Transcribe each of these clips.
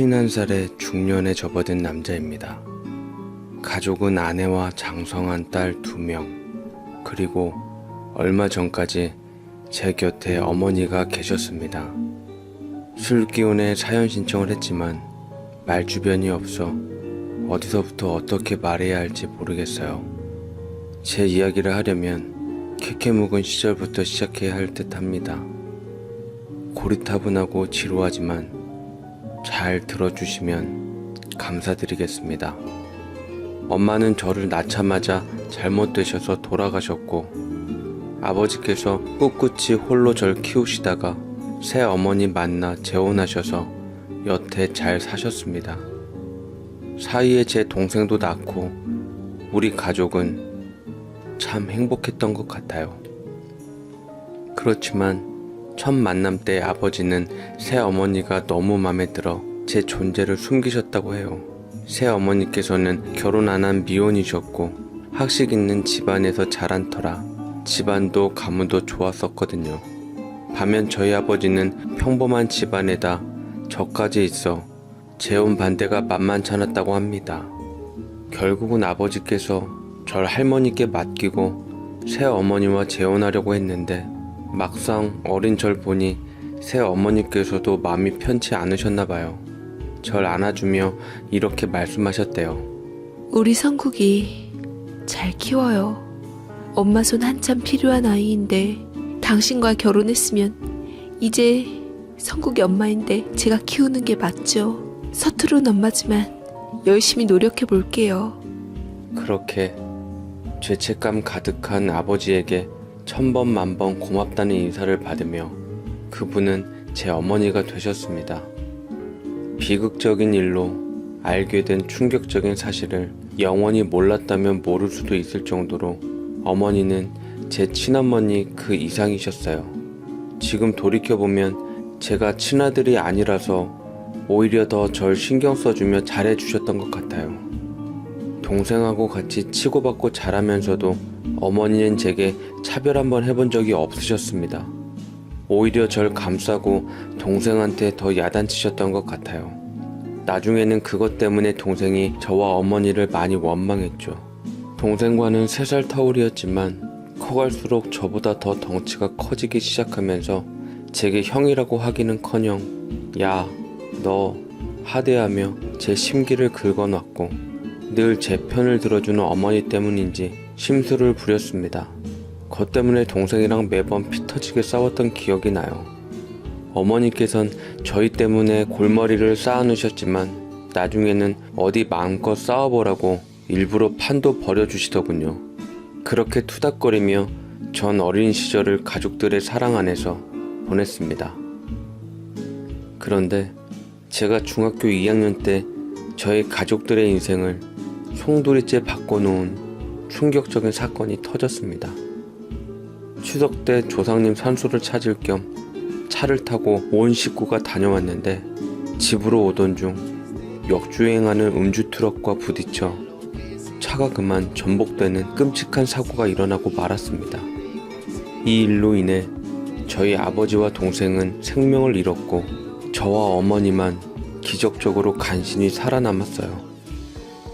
51살의 중년에 접어든 남자입니다. 가족은 아내와 장성한 딸 2명, 그리고 얼마 전까지 제 곁에 어머니가 계셨습니다. 술 기운에 사연 신청을 했지만 말 주변이 없어 어디서부터 어떻게 말해야 할지 모르겠어요. 제 이야기를 하려면 캐캐묵은 시절부터 시작해야 할 듯 합니다. 고리타분하고 지루하지만 잘 들어주시면 감사드리겠습니다. 엄마는 저를 낳자마자 잘못되셔서 돌아가셨고, 아버지께서 꿋꿋이 홀로 절 키우시다가 새 어머니 만나 재혼하셔서 여태 잘 사셨습니다. 사이에 제 동생도 낳고 우리 가족은 참 행복했던 것 같아요. 그렇지만 첫 만남 때 아버지는 새 어머니가 너무 마음에 들어 제 존재를 숨기셨다고 해요. 새 어머니께서는 결혼 안 한 미혼이셨고 학식 있는 집안에서 자란 터라 집안도 가문도 좋았었거든요. 반면 저희 아버지는 평범한 집안에다 저까지 있어 재혼 반대가 만만찮았다고 합니다. 결국은 아버지께서 절 할머니께 맡기고 새 어머니와 재혼하려고 했는데 막상 어린 절 보니 새 어머니께서도 마음이 편치 않으셨나봐요. 절 안아주며 이렇게 말씀하셨대요. 우리 성국이 잘 키워요. 엄마 손 한참 필요한 아이인데 당신과 결혼했으면 이제 성국이 엄마인데 제가 키우는 게 맞죠. 서투른 엄마지만 열심히 노력해 볼게요. 그렇게 죄책감 가득한 아버지에게 천번 만번 고맙다는 인사를 받으며 그분은 제 어머니가 되셨습니다. 비극적인 일로 알게 된 충격적인 사실을 영원히 몰랐다면 모를 수도 있을 정도로 어머니는 제 친어머니 그 이상이셨어요. 지금 돌이켜보면 제가 친아들이 아니라서 오히려 더 절 신경 써주며 잘해주셨던 것 같아요. 동생하고 같이 치고받고 자라면서도 어머니는 제게 차별 한번 해본 적이 없으셨습니다. 오히려 절 감싸고 동생한테 더 야단치셨던 것 같아요. 나중에는 그것 때문에 동생이 저와 어머니를 많이 원망했죠. 동생과는 3살 터울이었지만 커갈수록 저보다 더 덩치가 커지기 시작하면서 제게 형이라고 하기는커녕 야, 너 하대하며 제 심기를 긁어놨고 늘 제 편을 들어주는 어머니 때문인지 심술을 부렸습니다. 그것 때문에 동생이랑 매번 피 터지게 싸웠던 기억이 나요. 어머니께선 저희 때문에 골머리를 쌓아놓으셨지만 나중에는 어디 마음껏 싸워보라고 일부러 판도 버려주시더군요. 그렇게 투닥거리며 전 어린 시절을 가족들의 사랑 안에서 보냈습니다. 그런데 제가 중학교 2학년 때 저희 가족들의 인생을 송두리째 바꿔놓은 충격적인 사건이 터졌습니다. 추석 때 조상님 산소를 찾을 겸 차를 타고 온 식구가 다녀왔는데 집으로 오던 중 역주행하는 음주 트럭과 부딪혀 차가 그만 전복되는 끔찍한 사고가 일어나고 말았습니다. 이 일로 인해 저희 아버지와 동생은 생명을 잃었고 저와 어머니만 기적적으로 간신히 살아남았어요.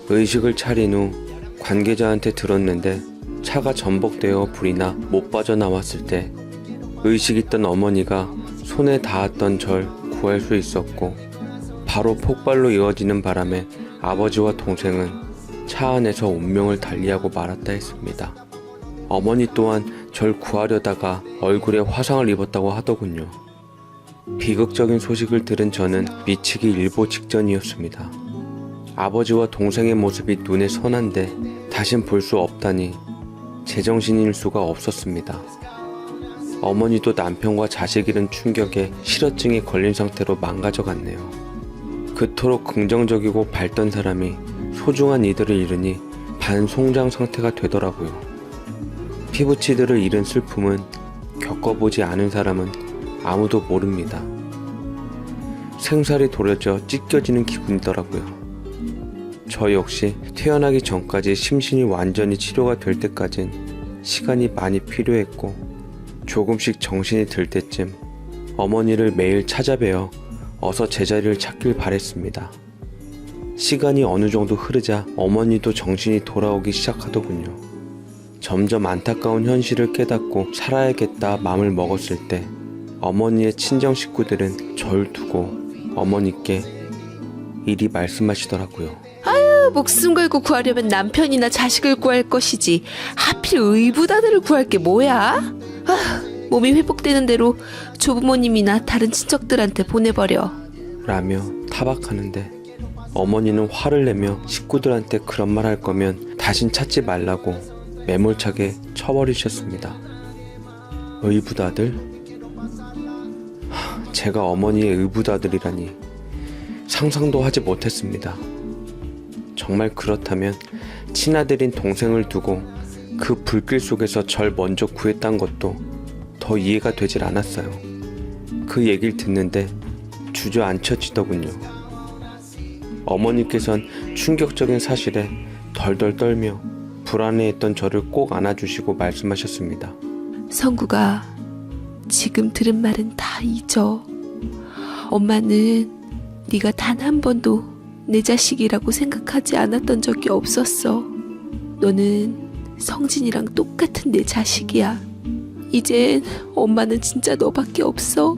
의식을 차린 후 관계자한테 들었는데 차가 전복되어 불이 나 못 빠져나왔을 때 의식 있던 어머니가 손에 닿았던 절 구할 수 있었고 바로 폭발로 이어지는 바람에 아버지와 동생은 차 안에서 운명을 달리하고 말았다 했습니다. 어머니 또한 절 구하려다가 얼굴에 화상을 입었다고 하더군요. 비극적인 소식을 들은 저는 미치기 일보 직전이었습니다. 아버지와 동생의 모습이 눈에 선한데 다신 볼 수 없다니 제정신일 수가 없었습니다. 어머니도 남편과 자식 잃은 충격에 실어증에 걸린 상태로 망가져갔네요. 그토록 긍정적이고 밝던 사람이 소중한 이들을 잃으니 반송장 상태가 되더라고요. 피부치들을 잃은 슬픔은 겪어보지 않은 사람은 아무도 모릅니다. 생살이 도려져 찢겨지는 기분이더라고요. 저 역시 태어나기 전까지 심신이 완전히 치료가 될 때까진 시간이 많이 필요했고 조금씩 정신이 들 때쯤 어머니를 매일 찾아뵈어 어서 제자리를 찾길 바랬습니다. 시간이 어느 정도 흐르자 어머니도 정신이 돌아오기 시작하더군요. 점점 안타까운 현실을 깨닫고 살아야겠다 마음을 먹었을 때 어머니의 친정 식구들은 절 두고 어머니께 이리 말씀하시더라고요. 목숨 걸고 구하려면 남편이나 자식을 구할 것이지 하필 의붓아들을 구할 게 뭐야? 몸이 회복되는 대로 조부모님이나 다른 친척들한테 보내버려. 라며 타박하는데 어머니는 화를 내며 식구들한테 그런 말 할 거면 다신 찾지 말라고 매몰차게 쳐버리셨습니다. 의붓아들? 제가 어머니의 의붓아들이라니 상상도 하지 못했습니다. 정말 그렇다면 친아들인 동생을 두고 그 불길 속에서 절 먼저 구했단 것도 더 이해가 되질 않았어요. 그 얘기를 듣는데 주저앉혀지더군요. 어머니께선 충격적인 사실에 덜덜 떨며 불안해했던 저를 꼭 안아주시고 말씀하셨습니다. 성구가 지금 들은 말은 다 잊어. 엄마는 네가 단 한 번도 내 자식이라고 생각하지 않았던 적이 없었어. 너는 성진이랑 똑같은 내 자식이야. 이젠 엄마는 진짜 너밖에 없어.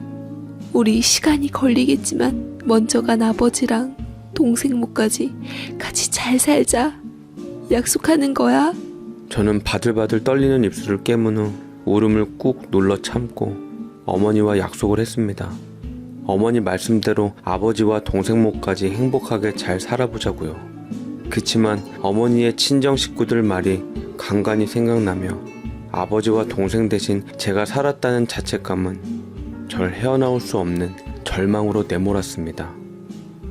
우리 시간이 걸리겠지만 먼저 간 아버지랑 동생 모까지 같이 잘 살자. 약속하는 거야. 저는 바들바들 떨리는 입술을 깨문 후 울음을 꾹 눌러 참고 어머니와 약속을 했습니다. 어머니 말씀대로 아버지와 동생 모까지 행복하게 잘 살아보자고요. 그치만 어머니의 친정 식구들 말이 간간히 생각나며 아버지와 동생 대신 제가 살았다는 자책감은 절 헤어나올 수 없는 절망으로 내몰았습니다.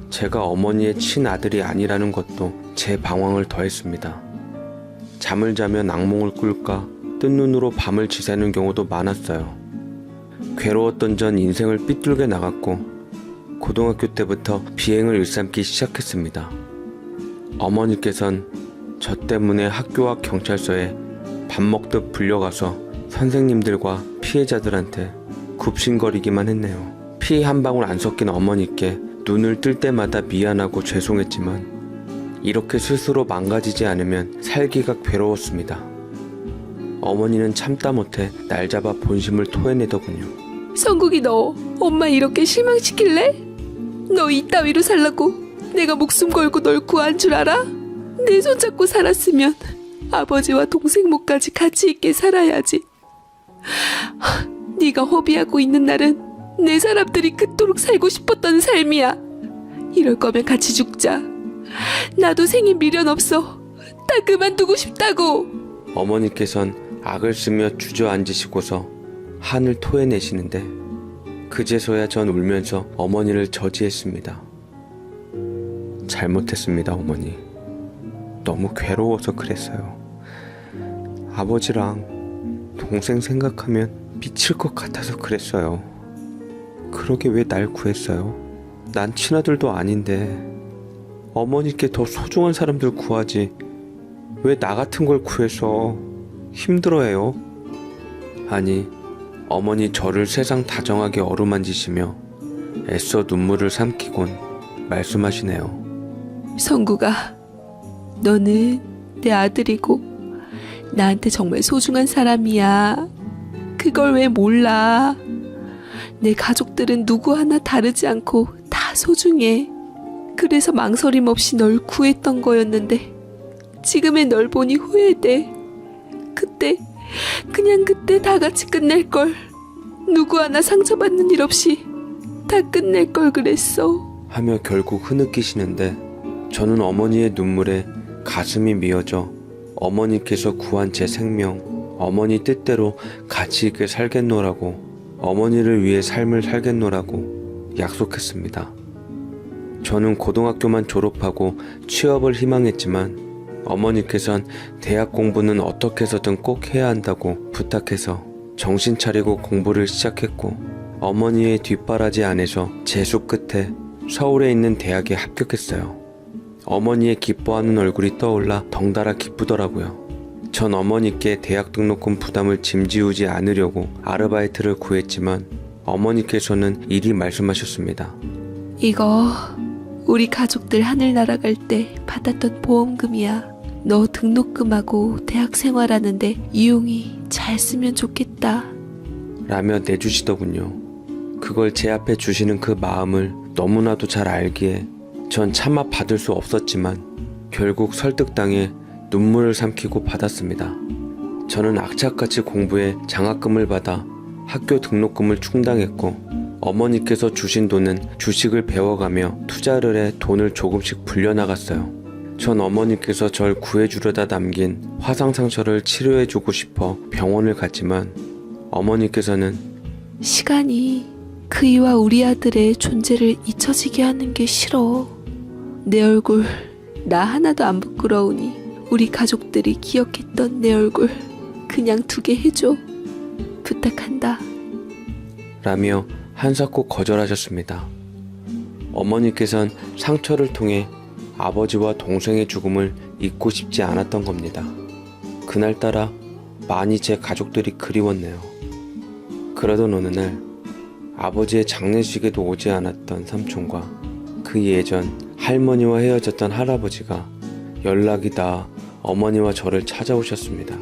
제가 어머니의 친아들이 아니라는 것도 제 방황을 더했습니다. 잠을 자면 악몽을 꿀까 뜬 눈으로 밤을 지새는 경우도 많았어요. 괴로웠던 전 인생을 삐뚤게 나갔고 고등학교 때부터 비행을 일삼기 시작했습니다. 어머니께선 저 때문에 학교와 경찰서에 밥 먹듯 불려가서 선생님들과 피해자들한테 굽신거리기만 했네요. 피 한 방울 안 섞인 어머니께 눈을 뜰 때마다 미안하고 죄송했지만 이렇게 스스로 망가지지 않으면 살기가 괴로웠습니다. 어머니는 참다 못해 날 잡아 본심을 토해내더군요. 성국이 너 엄마 이렇게 실망시킬래? 너 이따위로 살라고 내가 목숨 걸고 널 구한 줄 알아? 내 손 잡고 살았으면 아버지와 동생 모까지 같이 있게 살아야지. 네가 허비하고 있는 날은 내 사람들이 그토록 살고 싶었던 삶이야. 이럴 거면 같이 죽자. 나도 생에 미련 없어. 다 그만두고 싶다고. 어머니께선 악을 쓰며 주저앉으시고서 한을 토해내시는데 그제서야 전 울면서 어머니를 저지했습니다. 잘못했습니다, 어머니. 너무 괴로워서 그랬어요. 아버지랑 동생 생각하면 미칠 것 같아서 그랬어요. 그러게 왜 날 구했어요? 난 친아들도 아닌데 어머니께 더 소중한 사람들 구하지 왜 나 같은 걸 구해서 힘들어해요? 아니, 어머니 저를 세상 다정하게 어루만지시며 애써 눈물을 삼키곤 말씀하시네요. 성구가 너는 내 아들이고 나한테 정말 소중한 사람이야. 그걸 왜 몰라? 내 가족들은 누구 하나 다르지 않고 다 소중해. 그래서 망설임 없이 널 구했던 거였는데 지금의 널 보니 후회돼. 그때 다 같이 끝낼 걸. 누구 하나 상처받는 일 없이 다 끝낼 걸 그랬어. 하며 결국 흐느끼시는데 저는 어머니의 눈물에 가슴이 미어져 어머니께서 구한 제 생명, 어머니 뜻대로 가치 있게 살겠노라고, 어머니를 위해 삶을 살겠노라고 약속했습니다. 저는 고등학교만 졸업하고 취업을 희망했지만 어머니께선 대학 공부는 어떻게 해서든 꼭 해야 한다고 부탁해서 정신 차리고 공부를 시작했고 어머니의 뒷바라지 안에서 재수 끝에 서울에 있는 대학에 합격했어요. 어머니의 기뻐하는 얼굴이 떠올라 덩달아 기쁘더라고요. 전 어머니께 대학 등록금 부담을 짐지우지 않으려고 아르바이트를 구했지만 어머니께서는 이리 말씀하셨습니다. 이거 우리 가족들 하늘 날아갈 때 받았던 보험금이야. 너 등록금하고 대학 생활하는데 이용이 잘 쓰면 좋겠다. 라며 내주시더군요. 그걸 제 앞에 주시는 그 마음을 너무나도 잘 알기에 전 차마 받을 수 없었지만 결국 설득당해 눈물을 삼키고 받았습니다. 저는 악착같이 공부해 장학금을 받아 학교 등록금을 충당했고 어머니께서 주신 돈은 주식을 배워가며 투자를 해 돈을 조금씩 불려나갔어요. 전 어머니께서 절 구해주려다 남긴 화상상처를 치료해주고 싶어 병원을 갔지만 어머니께서는 시간이 그이와 우리 아들의 존재를 잊혀지게 하는 게 싫어. 내 얼굴 나 하나도 안 부끄러우니 우리 가족들이 기억했던 내 얼굴 그냥 두게 해줘. 부탁한다. 라며 한사코 거절하셨습니다. 어머니께선 상처를 통해 아버지와 동생의 죽음을 잊고 싶지 않았던 겁니다. 그날따라 많이 제 가족들이 그리웠네요. 그러던 어느 날 아버지의 장례식에도 오지 않았던 삼촌과 그 예전 할머니와 헤어졌던 할아버지가 연락이 닿아 어머니와 저를 찾아오셨습니다.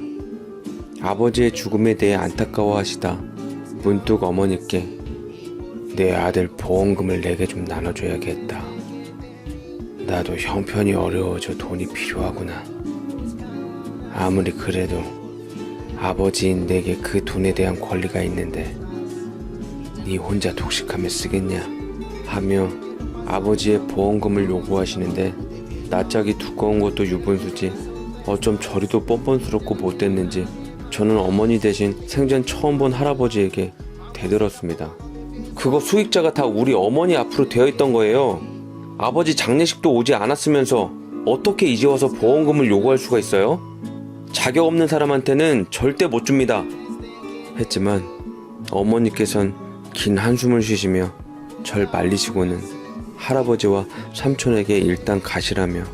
아버지의 죽음에 대해 안타까워하시다 문득 어머니께 내 아들 보험금을 내게 좀 나눠줘야겠다. 나도 형편이 어려워져 돈이 필요하구나. 아무리 그래도 아버지인 내게 그 돈에 대한 권리가 있는데 네 혼자 독식하며 쓰겠냐 하며 아버지의 보험금을 요구하시는데 낯짝이 두꺼운 것도 유분수지 어쩜 저리도 뻔뻔스럽고 못됐는지 저는 어머니 대신 생전 처음 본 할아버지에게 대들었습니다. 그거 수익자가 다 우리 어머니 앞으로 되어 있던 거예요. 아버지 장례식도 오지 않았으면서 어떻게 이제 와서 보험금을 요구할 수가 있어요? 자격 없는 사람한테는 절대 못 줍니다. 했지만 어머니께선 긴 한숨을 쉬시며 절 말리시고는 할아버지와 삼촌에게 일단 가시라며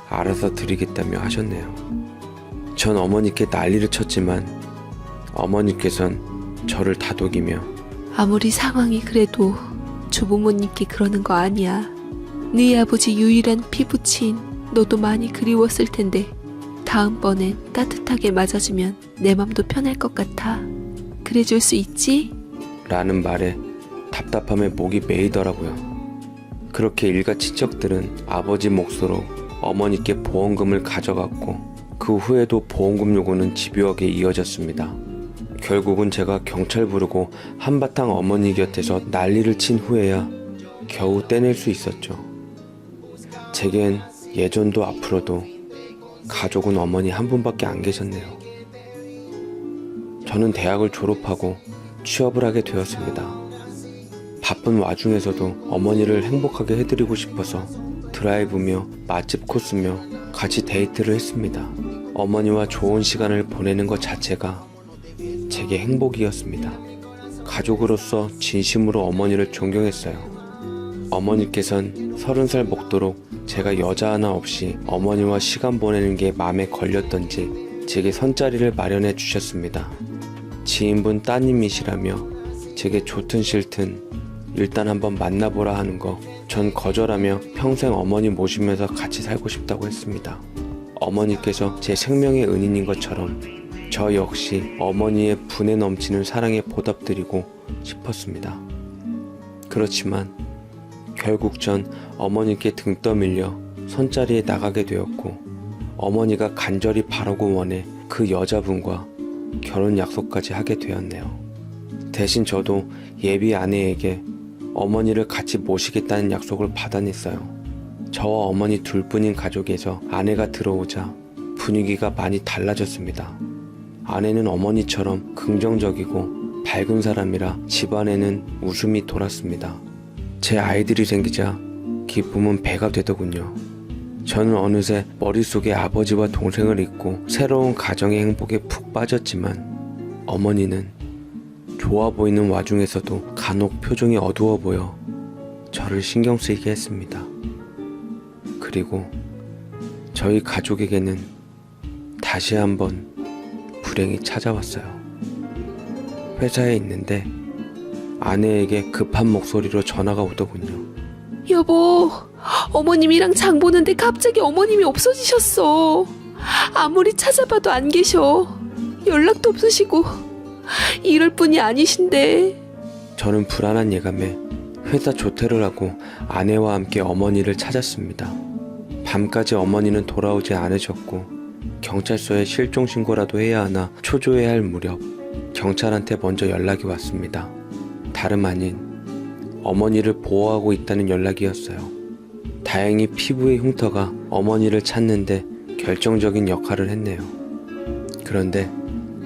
알아서 드리겠다며 하셨네요. 전 어머니께 난리를 쳤지만 어머니께선 저를 다독이며 아무리 상황이 그래도 조부모님께 그러는 거 아니야. 네 아버지 유일한 피부친 너도 많이 그리웠을 텐데 다음번엔 따뜻하게 맞아주면 내 맘도 편할 것 같아. 그래줄 수 있지? 라는 말에 답답함에 목이 메이더라고요. 그렇게 일가 친척들은 아버지 몫으로 어머니께 보험금을 가져갔고 그 후에도 보험금 요구는 집요하게 이어졌습니다. 결국은 제가 경찰 부르고 한바탕 어머니 곁에서 난리를 친 후에야 겨우 떼낼 수 있었죠. 제겐 예전도 앞으로도 가족은 어머니 한 분밖에 안 계셨네요. 저는 대학을 졸업하고 취업을 하게 되었습니다. 바쁜 와중에서도 어머니를 행복하게 해드리고 싶어서 드라이브며 맛집 코스며 같이 데이트를 했습니다. 어머니와 좋은 시간을 보내는 것 자체가 제게 행복이었습니다. 가족으로서 진심으로 어머니를 존경했어요. 어머니께선 30살 먹도록 제가 여자 하나 없이 어머니와 시간 보내는 게 마음에 걸렸던지 제게 선자리를 마련해 주셨습니다. 지인분 따님이시라며 제게 좋든 싫든 일단 한번 만나보라 하는 거 전 거절하며 평생 어머니 모시면서 같이 살고 싶다고 했습니다. 어머니께서 제 생명의 은인인 것처럼 저 역시 어머니의 분에 넘치는 사랑에 보답드리고 싶었습니다. 그렇지만 결국 전 어머니께 등 떠밀려 선자리에 나가게 되었고 어머니가 간절히 바라고 원해 그 여자분과 결혼 약속까지 하게 되었네요. 대신 저도 예비 아내에게 어머니를 같이 모시겠다는 약속을 받아냈어요. 저와 어머니 둘뿐인 가족에서 아내가 들어오자 분위기가 많이 달라졌습니다. 아내는 어머니처럼 긍정적이고 밝은 사람이라 집안에는 웃음이 돌았습니다. 제 아이들이 생기자 기쁨은 배가 되더군요. 저는 어느새 머릿속에 아버지와 동생을 잊고 새로운 가정의 행복에 푹 빠졌지만 어머니는 좋아 보이는 와중에서도 간혹 표정이 어두워 보여 저를 신경 쓰이게 했습니다. 그리고 저희 가족에게는 다시 한번 불행이 찾아왔어요. 회사에 있는데 아내에게 급한 목소리로 전화가 오더군요. 여보, 어머님이랑 장 보는데 갑자기 어머님이 없어지셨어. 아무리 찾아봐도 안 계셔. 연락도 없으시고 이럴 뿐이 아니신데. 저는 불안한 예감에 회사 조퇴를 하고 아내와 함께 어머니를 찾았습니다. 밤까지 어머니는 돌아오지 않으셨고 경찰서에 실종 신고라도 해야 하나 초조해야 할 무렵 경찰한테 먼저 연락이 왔습니다. 다름 아닌 어머니를 보호하고 있다는 연락이었어요. 다행히 피부의 흉터가 어머니를 찾는데 결정적인 역할을 했네요. 그런데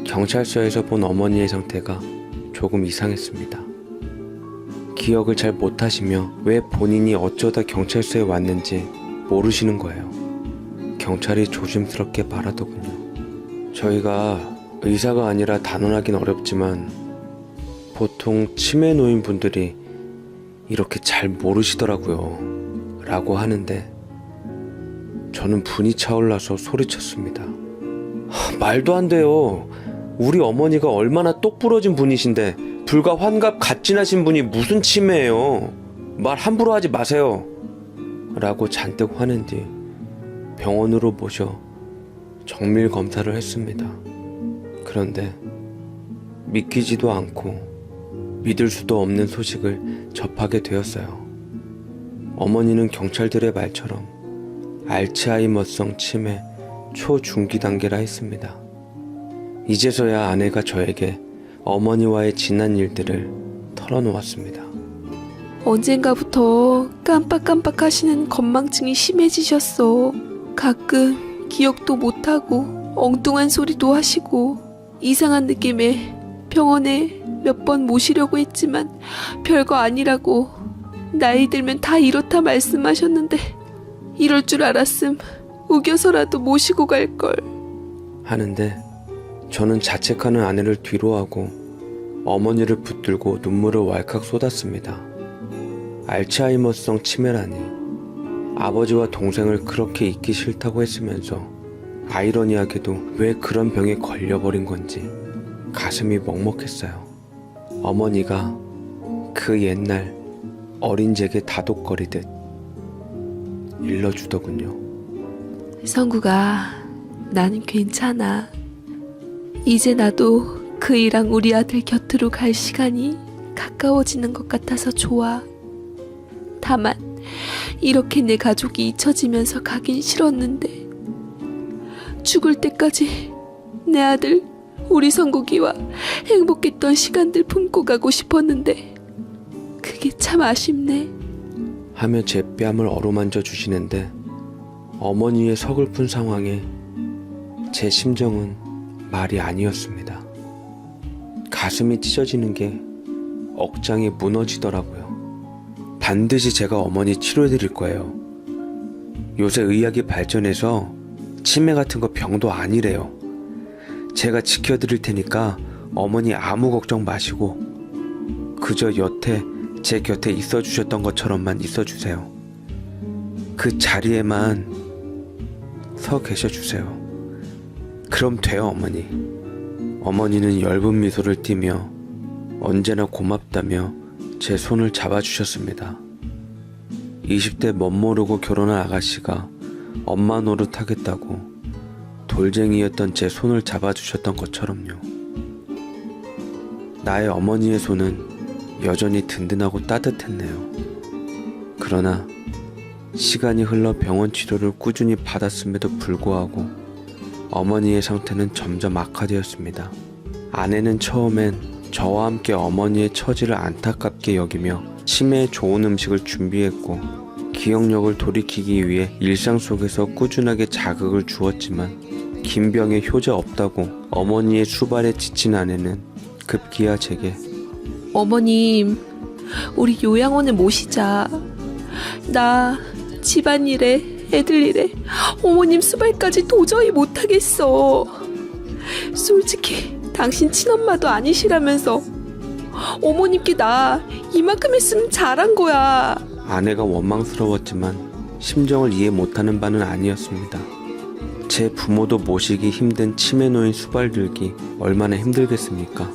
경찰서에서 본 어머니의 상태가 조금 이상했습니다. 기억을 잘 못하시며 왜 본인이 어쩌다 경찰서에 왔는지 모르시는 거예요. 경찰이 조심스럽게 말하더군요. 저희가 의사가 아니라 단언하긴 어렵지만 보통 치매 노인 분들이 이렇게 잘 모르시더라고요. 라고 하는데 저는 분이 차올라서 소리쳤습니다. 말도 안 돼요. 우리 어머니가 얼마나 똑부러진 분이신데 불과 환갑 갓 지나신 분이 무슨 치매예요. 말 함부로 하지 마세요. 라고 잔뜩 화낸 뒤 병원으로 모셔 정밀 검사를 했습니다. 그런데 믿기지도 않고 믿을 수도 없는 소식을 접하게 되었어요. 어머니는 경찰들의 말처럼 알츠하이머성 치매 초중기 단계라 했습니다. 이제서야 아내가 저에게 어머니와의 지난 일들을 털어놓았습니다. 언젠가부터 깜빡깜빡 하시는 건망증이 심해지셨어. 가끔 기억도 못하고 엉뚱한 소리도 하시고 이상한 느낌에 병원에 몇 번 모시려고 했지만 별거 아니라고 나이 들면 다 이렇다 말씀하셨는데 이럴 줄 알았음 우겨서라도 모시고 갈걸 하는데 저는 자책하는 아내를 뒤로하고 어머니를 붙들고 눈물을 왈칵 쏟았습니다. 알츠하이머성 치매라니. 아버지와 동생을 그렇게 잊기 싫다고 했으면서 아이러니하게도 왜 그런 병에 걸려버린 건지 가슴이 먹먹했어요. 어머니가 그 옛날 어린 제게 다독거리듯 일러주더군요. 성구가 나는 괜찮아. 이제 나도 그이랑 우리 아들 곁으로 갈 시간이 가까워지는 것 같아서 좋아. 다만 이렇게 내 가족이 잊혀지면서 가긴 싫었는데 죽을 때까지 내 아들 우리 성국이와 행복했던 시간들 품고 가고 싶었는데 그게 참 아쉽네. 하며 제 뺨을 어루만져 주시는데 어머니의 서글픈 상황에 제 심정은 말이 아니었습니다. 가슴이 찢어지는 게 억장이 무너지더라고요. 반드시 제가 어머니 치료해드릴 거예요. 요새 의학이 발전해서 치매 같은 거 병도 아니래요. 제가 지켜드릴 테니까 어머니 아무 걱정 마시고 그저 여태 제 곁에 있어주셨던 것처럼만 있어주세요. 그 자리에만 서 계셔주세요. 그럼 돼요, 어머니. 어머니는 엷은 미소를 띠며 언제나 고맙다며 제 손을 잡아주셨습니다. 20대 멋모르고 결혼한 아가씨가 엄마 노릇하겠다고 돌쟁이였던 제 손을 잡아주셨던 것처럼요. 나의 어머니의 손은 여전히 든든하고 따뜻했네요. 그러나 시간이 흘러 병원 치료를 꾸준히 받았음에도 불구하고 어머니의 상태는 점점 악화되었습니다. 아내는 처음엔 저와 함께 어머니의 처지를 안타깝게 여기며 치매에 좋은 음식을 준비했고 기억력을 돌이키기 위해 일상 속에서 꾸준하게 자극을 주었지만 긴 병에 효자 없다고 어머니의 수발에 지친 아내는 급기야 제게 어머님, 우리 요양원에 모시자. 나 집안일에 애들 일에 어머님 수발까지 도저히 못하겠어. 솔직히 당신 친엄마도 아니시라면서 어머님께 나 이만큼 했으면 잘한 거야. 아내가 원망스러웠지만 심정을 이해 못하는 바는 아니었습니다. 제 부모도 모시기 힘든 치매 노인 수발들기 얼마나 힘들겠습니까?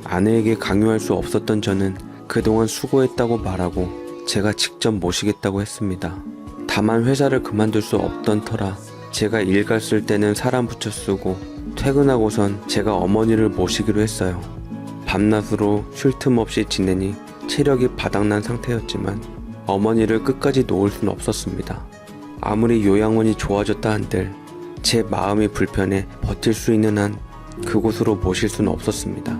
아내에게 강요할 수 없었던 저는 그동안 수고했다고 말하고 제가 직접 모시겠다고 했습니다. 다만 회사를 그만둘 수 없던 터라 제가 일 갔을 때는 사람 붙여 쓰고 퇴근하고선 제가 어머니를 모시기로 했어요. 밤낮으로 쉴 틈 없이 지내니 체력이 바닥난 상태였지만 어머니를 끝까지 놓을 수는 없었습니다. 아무리 요양원이 좋아졌다 한들 제 마음이 불편해 버틸 수 있는 한 그곳으로 모실 수는 없었습니다.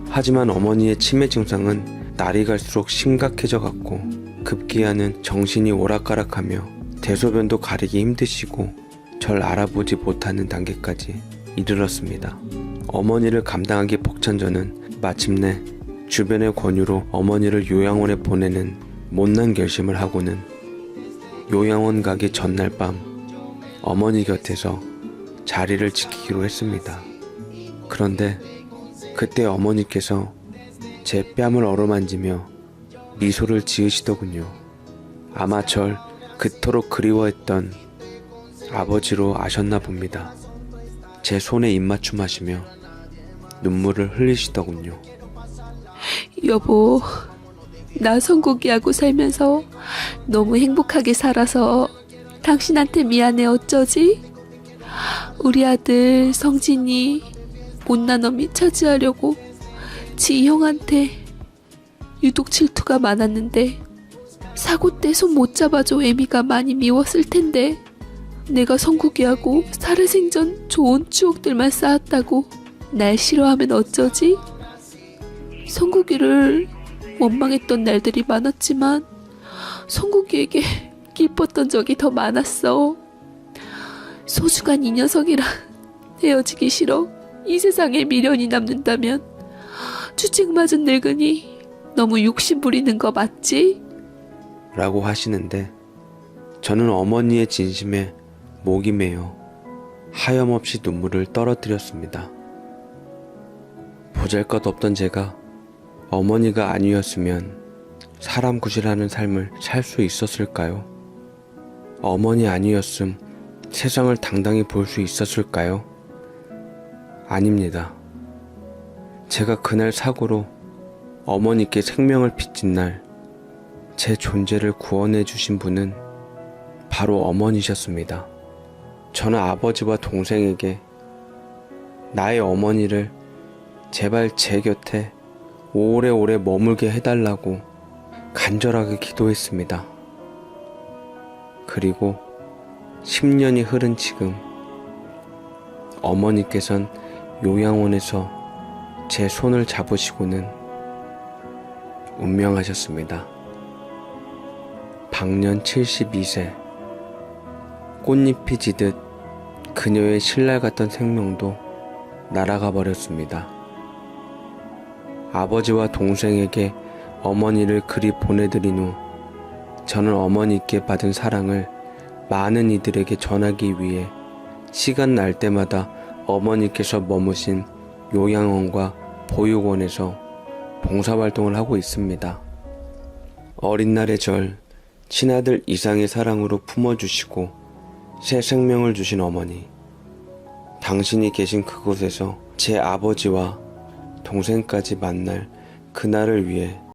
하지만 어머니의 치매 증상은 날이 갈수록 심각해져 갔고 급기야는 정신이 오락가락하며 대소변도 가리기 힘드시고 절 알아보지 못하는 단계까지 이르렀습니다. 어머니를 감당하기 벅찬 저는 마침내 주변의 권유로 어머니를 요양원에 보내는 못난 결심을 하고는 요양원 가기 전날 밤 어머니 곁에서 자리를 지키기로 했습니다. 그런데 그때 어머니께서 제 뺨을 어루만지며 미소를 지으시더군요. 아마 절 그토록 그리워했던 아버지로 아셨나 봅니다. 제 손에 입맞춤 하시며 눈물을 흘리시더군요. 여보, 나 성국이하고 살면서 너무 행복하게 살아서 당신한테 미안해 어쩌지? 우리 아들 성진이 못난 놈이 차지하려고 지 형한테 유독 질투가 많았는데 사고 때 손 못 잡아줘 애미가 많이 미웠을 텐데 내가 성국이하고 살아생전 좋은 추억들만 쌓았다고 날 싫어하면 어쩌지? 성국이를 원망했던 날들이 많았지만 성국이에게 기뻤던 적이 더 많았어. 소중한 이 녀석이랑 헤어지기 싫어. 이 세상에 미련이 남는다면 주책 맞은 늙은이 너무 욕심 부리는 거 맞지? 라고 하시는데 저는 어머니의 진심에 목이 메어 하염없이 눈물을 떨어뜨렸습니다. 보잘것없던 제가 어머니가 아니었으면 사람 구실하는 삶을 살 수 있었을까요? 어머니 아니었음 세상을 당당히 볼 수 있었을까요? 아닙니다. 제가 그날 사고로 어머니께 생명을 빚진 날 제 존재를 구원해 주신 분은 바로 어머니셨습니다. 저는 아버지와 동생에게 나의 어머니를 제발 제 곁에 오래오래 머물게 해달라고 간절하게 기도했습니다. 그리고 10년이 흐른 지금 어머니께선 요양원에서 제 손을 잡으시고는 운명하셨습니다. 방년 72세 꽃잎이 지듯 그녀의 신랄 같던 생명도 날아가 버렸습니다. 아버지와 동생에게 어머니를 그리 보내드린 후 저는 어머니께 받은 사랑을 많은 이들에게 전하기 위해 시간 날 때마다 어머니께서 머무신 요양원과 보육원에서 봉사활동을 하고 있습니다. 어린 날의 절 친아들 이상의 사랑으로 품어주시고 새 생명을 주신 어머니, 당신이 계신 그곳에서 제 아버지와 동생까지 만날 그날을 위해